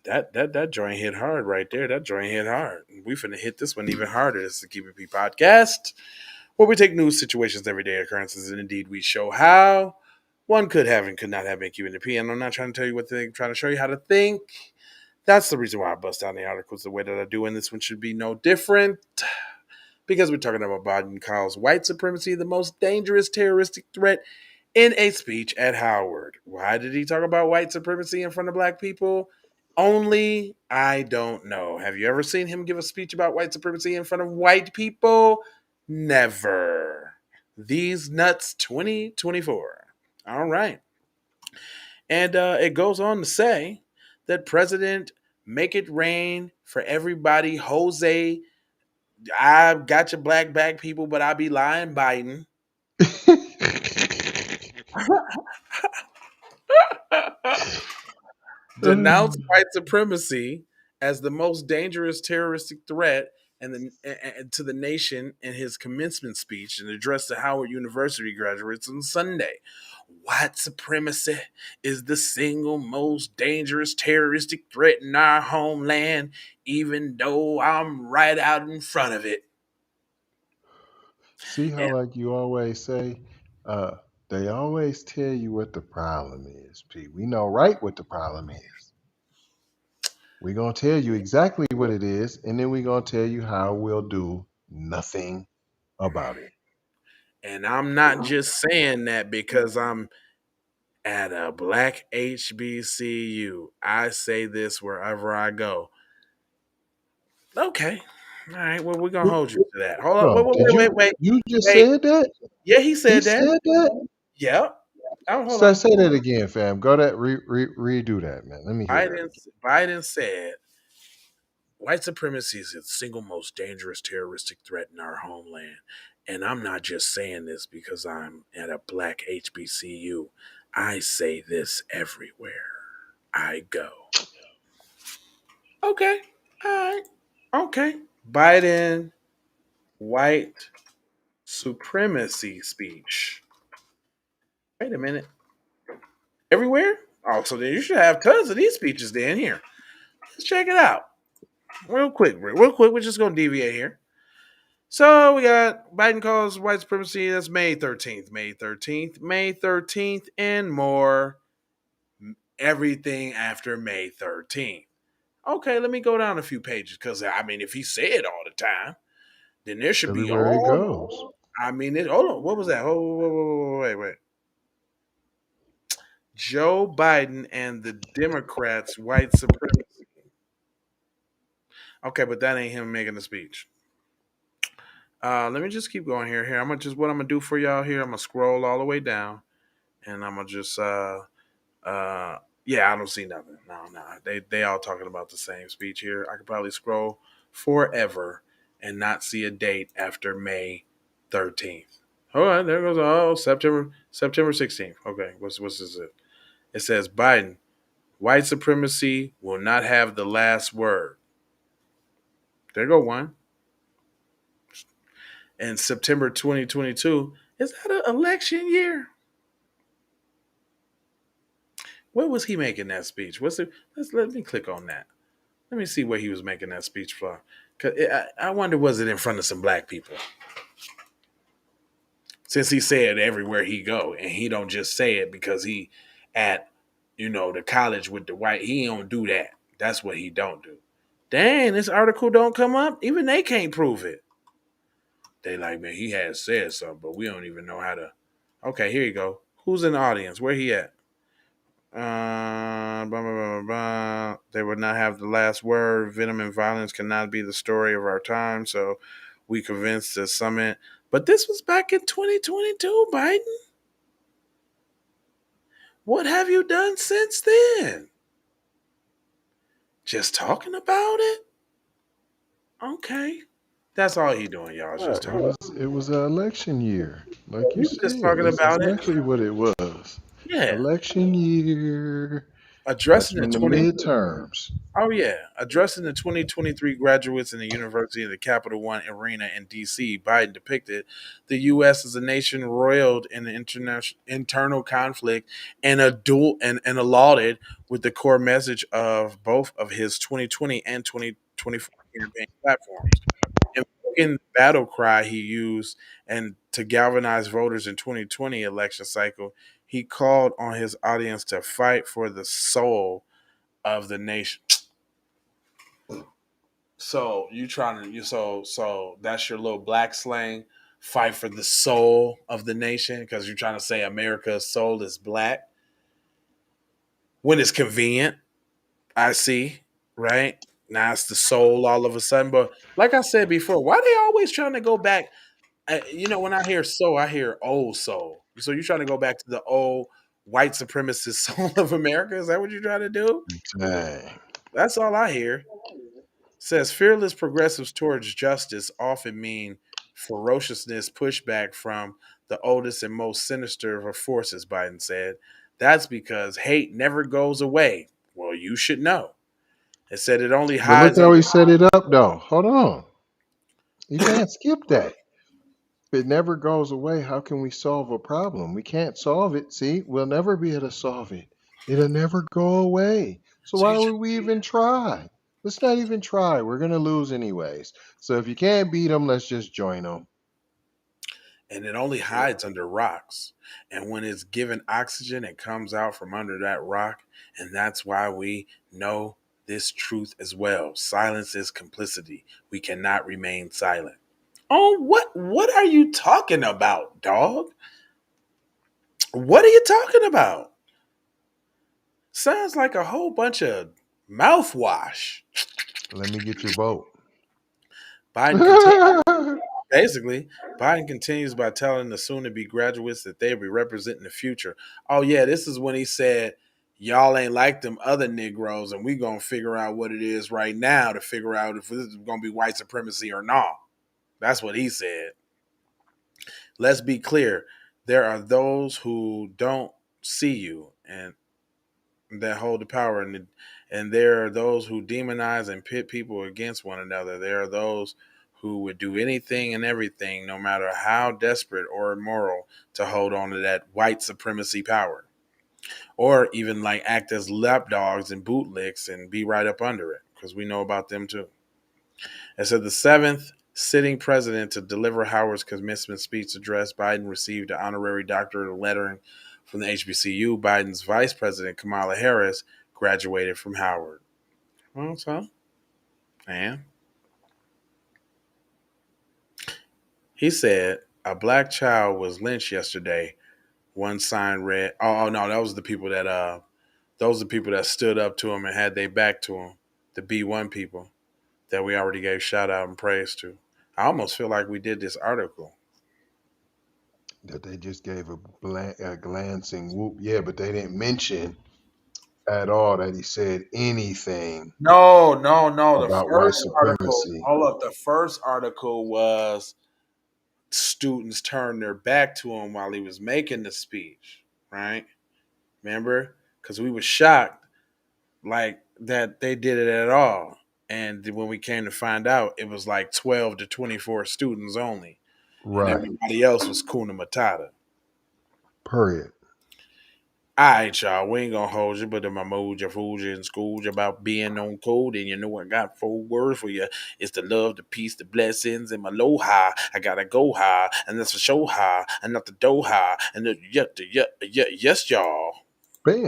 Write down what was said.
That joint hit hard right there. That joint hit hard. We finna hit this one even harder. This is the Keep It P podcast, where we take news situations, everyday occurrences, and indeed we show how one could have and could not have been keeping the P. And I'm not trying to tell you what to think, I'm trying to show you how to think. That's the reason why I bust down the articles the way that I do, and this one should be no different. Because we're talking about Biden calls white supremacy the most dangerous terroristic threat in a speech at Howard. Why did he talk about white supremacy in front of black people? Only I don't know. Have you ever seen him give a speech about white supremacy in front of white people? Never. These nuts 2024. All right. And it goes on to say that President Make It Rain for Everybody, Jose, I got your black people, but I be lying, Biden. Denounced white supremacy as the most dangerous terroristic threat and to the nation in his commencement speech and addressed to Howard University graduates on Sunday. White supremacy is the single most dangerous terroristic threat in our homeland, even though I'm right out in front of it. See how, And like you always say, uh, they always tell you what the problem is, P. We know right what the problem is. We're going to tell you exactly what it is, and then we're going to tell you how we'll do nothing about it. and I'm not just saying that because I'm at a black HBCU. I say this wherever I go. Okay. All right. Well, we're gonna Who- hold you to that. Hold on. No, did you just Wait. said that? Yeah, he He said that. said that? Yep. Oh, hold Say, on. say that again, fam. Go that redo that, man. Let me hear that Biden again. Biden said white supremacy is the single most dangerous terroristic threat in our homeland. And I'm not just saying this because I'm at a black HBCU. I say this everywhere I go. Okay. All right. Okay. Biden white supremacy speech. Wait a minute. Everywhere? Oh, so then you should have tons of these speeches then here. Let's check it out. Real quick. Real quick. We're just going to deviate here. So we got Biden calls white supremacy. That's May 13th. May 13th. May 13th and more. Everything after May 13th. Okay, let me go down a few pages because, I mean, if he say it all the time, then there should be Everywhere he all. goes. I mean, hold on. What was that? Oh, wait. Joe Biden and the Democrats' white supremacy. Okay, but that ain't him making the speech. Let me just keep going here. I'm gonna just what I'm gonna do for y'all here. I'm gonna scroll all the way down, and I'm gonna just yeah, I don't see nothing. No. They all talking about the same speech here. I could probably scroll forever and not see a date after May 13th. All right, there goes. Oh, September 16th. Okay, what's this? It says Biden, white supremacy will not have the last word. There go one. And September 2022, is that an election year? Where was he making that speech? Let me click on that. Let me see where he was making that speech for. I wonder, was it in front of some black people? Since he said everywhere he go, and he don't just say it because he at the college with the white. He don't do that. That's what he don't do. Dang, this article don't come up. Even they can't prove it. They like, man, he has said something, but we don't even know how to. Okay, here you go. Who's in the audience? Where he at? Blah, blah, blah, blah. They would not have the last word. Venom and violence cannot be the story of our time. So we convinced the summit. But this was back in 2022, Biden. What have you done since then? Just talking about it? Okay. That's all he doing, y'all. Just It talking. was it was an election year, like He you was just said. talking That's about it. exactly what it was. Yeah. Election year. addressing That's the in the 20 midterms. Oh yeah, addressing the 2023 graduates in the University of the Capital One Arena in D.C., Biden depicted the U.S. as a nation roiled in an internal conflict and and lauded with the core message of both of his 2020 and 2024 campaign platforms. In the battle cry he used and to galvanize voters in 2020 election cycle, he called on his audience to fight for the soul of the nation. So you trying to you so that's your little black slang, fight for the soul of the nation because you're trying to say America's soul is black when it's convenient. I see, right? Now it's the soul all of a sudden. But like I said before, why they always trying to go back? When I hear soul, I hear old soul. So you're trying to go back to the old white supremacist soul of America? Is that what you're trying to do? Dang. That's all I hear. Says fearless progressives towards justice often mean ferociousness pushback from the oldest and most sinister of forces, Biden said. That's because hate never goes away. Well, you should know. It said it only But look hides how under. he set it up, though. Hold on. You can't skip that. If it never goes away, how can we solve a problem? We can't solve it. See, we'll never be able to solve it. It'll never go away. So So why you would we even try? Let's not even try. We're going to lose anyways. So if you can't beat them, let's just join them. and it only hides under rocks. And when it's given oxygen, it comes out from under that rock. And that's why we know this truth as well. Silence is complicity. We cannot remain silent. Oh, what are you talking about, dog? What are you talking about? Sounds like a whole bunch of mouthwash. Let me get your vote. Biden continues basically, Biden continues by telling the soon to be graduates that they'll be representing the future. Oh yeah, this is when he said, y'all ain't like them other Negroes, and we gonna figure out what it is right now to figure out if this is gonna be white supremacy or not. That's what he said. Let's be clear. There are those who don't see you and that hold the power, and there are those who demonize and pit people against one another. There are those who would do anything and everything, no matter how desperate or immoral, to hold on to that white supremacy power, or even like act as lapdogs and bootlicks and be right up under it, because we know about them too. And so the seventh sitting president to deliver Howard's commencement speech address, Biden received an honorary doctorate of lettering from the HBCU. Biden's vice president, Kamala Harris, graduated from Howard. Well, so, and he said a black child was lynched yesterday. One sign read, "Oh no, that was the people that those are the people that stood up to him and had their back to him. The B1 people that we already gave shout out and praise to. I almost feel like we did this article. That they just gave a glancing whoop. Yeah, but they didn't mention at all that he said anything No, no, no. The about white first article, supremacy. hold up. The first article was students turned their back to him while he was making the speech, right? Remember? Because we were shocked, like that they did it at all. And when we came to find out, it was like 12 to 24 students only, and Right. everybody else was Kuna Matata. Period. All right, y'all. We ain't gonna hold you, but in my mood, you fooled you in school you about being on code, and you know I got four words for you. It's the love, the peace, the blessings, and my low high. I gotta go high, and that's for show high, and not the dough high, and the yes, y'all. Bam.